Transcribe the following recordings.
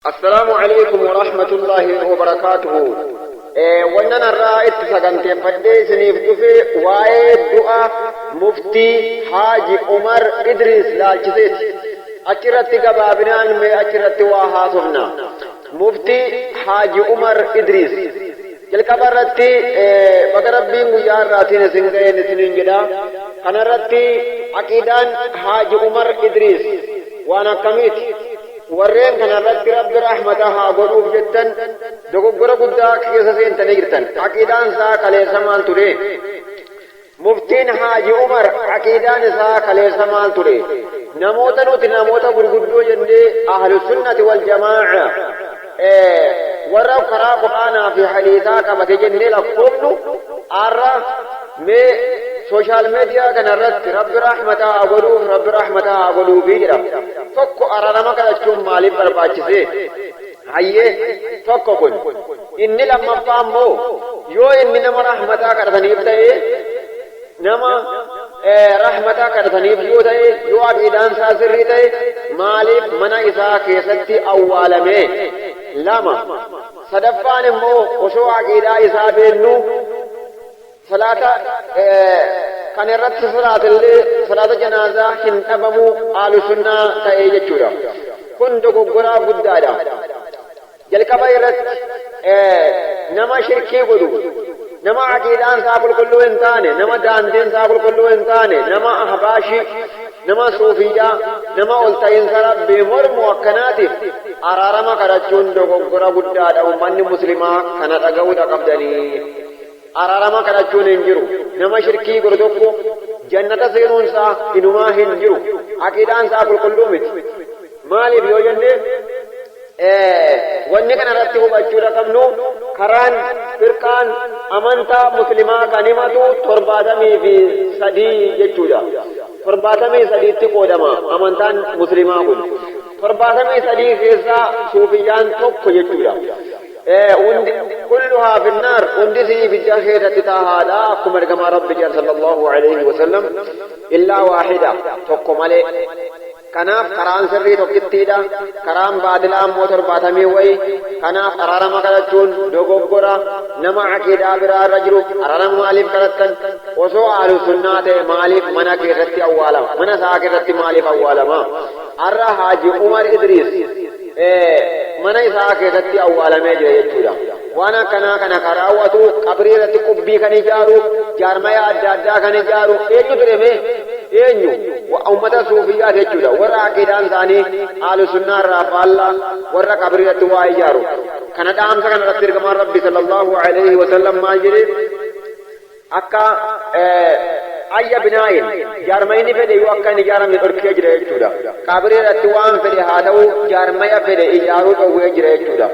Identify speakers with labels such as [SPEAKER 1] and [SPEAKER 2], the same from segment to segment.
[SPEAKER 1] السلام عليكم ورحمة الله وبركاته. وننا الرائد سقنتي فدي سنيف دفي وايد دعاء مفتي حاج عمر إدريس لالجسيت أكرت قبابنان مي أكرت واحاسمنا مفتي حاج عمر إدريس جلقبرتي بقربي مجار راتين سنغين سنين جدا خنرتي عقيدان حاج عمر إدريس وانا كميت warreen kana irratti rabbi rahmataha godhuuf jettan dogoggora guddaa keessa seentanii jirtan. Aqiidaan isaa kaleessa maal ture? Muftiin Haaji Umar aqiidaan isaa kaleessa maal ture? Namoota nuti namoota gurguddoo jennee ahlu sunnati wal jamaa'a warra karaa quraanaa fi hadiisaa qabate jennee lakkoofnu arra mee social media kana irratti rabbi rahmataha godhuuf jira. Tokko araarama kadhachuun maaliif barbaachise? Hayyee tokko kun inni lammaffaa immoo yoo inni nama rahmataa kadhataniif ta'e nama rahmataa kadhataniif yoo ta'e yoo aqiidaan isaa sirrii ta'e maaliif mana isaa keessatti awwaalame? Lama sadaffaan immoo osoo aqiidaa isaa beennu salaata kan irratti salaata janaazaa hin dhabamu ahlu sunnaa ta'ee jechuudha. Kun dogoggoraa guddaadha. Jalqaba irratti nama shirkii godhu, nama aqiidaan isaa qulqulluu hin taane, nama daandiin isaa qulqulluu hin taane, nama ahbaashii, nama suufiyyaa, nama ol ta'iinsa rabbii mormu akkanaatiif araarama kadhachuun dogoggora guddaadha. Ummanni muslimaa kana dhaga'uudha qabdanii. Araarama kadhachuun hin jiru. Nama shirkii godhu tokko jannata seenuun isaa inumaa hin jiru. Aqiidaan isaa qulqulluu miti. Maaliif yoo jenne wanni kana irratti hubachuudha qabnu karaan firqaan amantaa muslimaa kan himatu 73 jechuudha. 73tti qoodama amantaan muslimaa kun. 73 keessaa suufiyyaan tokko jechuudha. كلها في النار وندسي في الجاهلة تتاهادا كما رقم ربي صلى الله عليه وسلم إلا واحدة تقوم عليه كناف قران سري تقتيدا كرام بعد الام موتر باتمي وي كناف قرار ما كدچون دوغوغورا نما عقيدا برا رجلو قرار مالف كدتن وسو اهل سنت مالف منا كيرتي اولا منا ساكرتي مالف اولا ما ار حاجي عمر ادريس mana isaa keessatti awwaalamee jira jechuudha. Waan kana karaawwatu qabrii irratti qubbii kan ijaaru jaarmaya adda addaa kan ijaaru eenyu tureme? Eenyu? Ummata suufiyyaa jechuudha. Warra aqiidaan isaanii ahlu sunnaa irraa faallaa warra qabrii irratti waa ijaaru. Kana dhaamsa kana irratti ergamaan rabbi sallallahu alaihi wasallam maal jedhe? Akka ayya binaayin jaarmayni fedhe yoo akka hin ijaaramne dhorkee jira jechuudha. Qabrii irratti waan fedhe haa ta'u jaarmaya fedhe ijaaruu dhowwee jira jechuudha.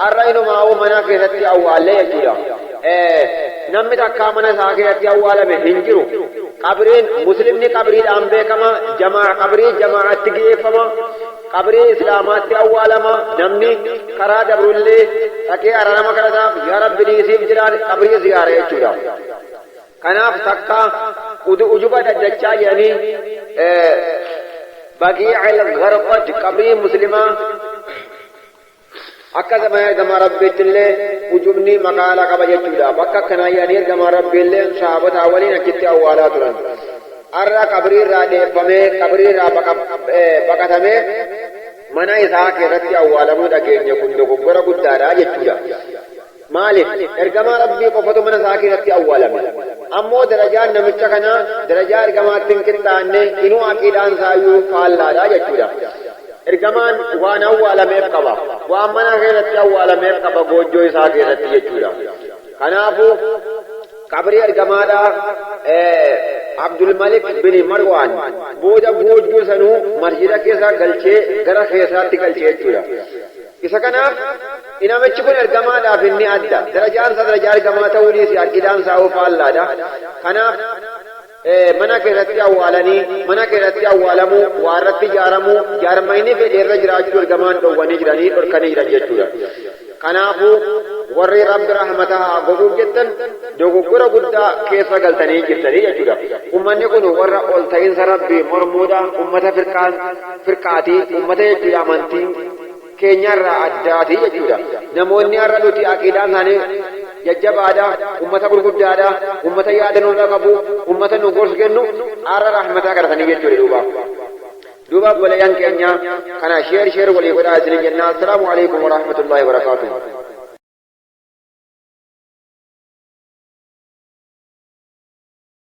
[SPEAKER 1] Har'a inumaa'uu mana keessatti awwaallee jechuudha. Namni takkaa mana isaa keessatti awwaalame hin jiru. Qabriin muslimni qabriidhaan beekama. Qabrii jamaa'atti geeffama. Qabrii islaamaatti awwaalama. Namni karaa dabrullee dhaqee araarama kadhataaf yaa rabbi dhiisiif jiraan qabrii ziyaara jechuudha. Kanaaf takka ujuba daddachaa jedhanii Baqii'il Gharqad qabrii muslimaa akka gama rabbiittillee ujubni maqaala qaba jechuudha. Bakka akkanaa jedhanii gama rabbiillee sahabotaa waliin achitti awwaalaa turan. Har'a qabrii irraa dheeffamee qabrii irraa baqatamee mana isaa keessatti awwaalamuu dhageenya kun dogoggora guddaadha jechuudha. Maaliif ergamaa rabbii qofatu mana isaa keessatti awwaalame. Ammoo darajaan namicha kana darajaa ergamaatti hin qixxaanne inuu aqiidaan isaayyuu faallaadha jechuudha. Ergamaan waan awwaalameef qaba. Waan mana keessatti awwaalameef qaba goojjoo isaa keessatti jechuudha. Kanaafuu qabrii ergamaadha Abdul Malik bin Marwan booda goojjoo sanuu masjida keessa galchee gara keessaatti galchee jechuudha. Isa kanaaf inamichi kun ergamaadhaaf inni adda. Darajaan isaa darajaa ergamaa ta'uunis aqiidaan isaa faallaadha. Kanaaf mana keessatti awwaalanii mana keessatti awwaalamuu waa irratti ijaaramuu jaarmayni fedhe irra jiraachuu ergamaan dhowwanii jiranii dhorkanii jiran jechuudha. Kanaafuu warri rabbi rahmataha godhuuf jettan dogoggora guddaa keessa galtanii jirtanii jechuudha. Ummanni kun warra ol ta'iinsa rabbii mormuudha. Ummata firqaatii ummata jechuudha amantii keenyarra addaati jechuudha. Namoonni har'a nuti aqiidaan isaanii jajjabaadha, ummata gurguddaadha, ummata yaada nurra qabu, ummata nu gorsu kennu har'a rahmataa kadhatanii jechuudha duuba. Duuba obboleeyyan keenya kana sheer walii godhaa isin jenna. Assalaamu alaikum wa rahmatullahi wa barakaatuh.